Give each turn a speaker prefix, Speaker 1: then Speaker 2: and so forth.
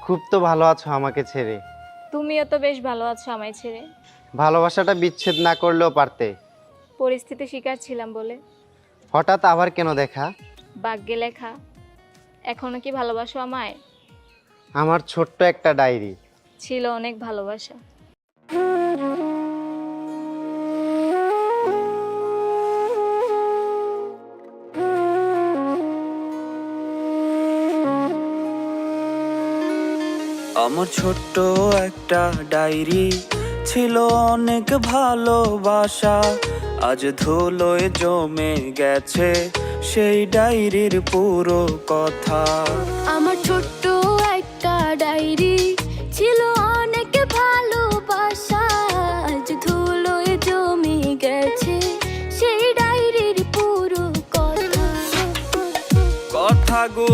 Speaker 1: খুব তো ভালো আছো আমাকে ছেড়ে।
Speaker 2: তুমিও তো বেশ ভালো আছো আমায় ছেড়ে।
Speaker 1: ভালোবাসাটা বিচ্ছেদ না করলেও পারতে।
Speaker 2: পরিস্থিতি শিকার ছিলাম বলে।
Speaker 1: হঠাৎ আবার কেন দেখা?
Speaker 2: ভাগ্যে লেখা। এখনো কি ভালোবাসো আমায়?
Speaker 1: আমার ছোট্ট একটা ডায়েরি।
Speaker 2: ছিল অনেক ভালোবাসা।
Speaker 3: আমার ছোট্ট একটা ডায়েরি, ছিল অনেক ভালোবাসা। আজ ধুলোয় জমে গেছে সেই ডায়েরির পুরো কথা।
Speaker 4: আমার ছোট্ট একটা ডায়েরি, ছিল অনেক ভালোবাসা। আজ ধুলোয় জমে গেছে সেই ডায়েরির পুরো কথা।
Speaker 3: কথাগুলো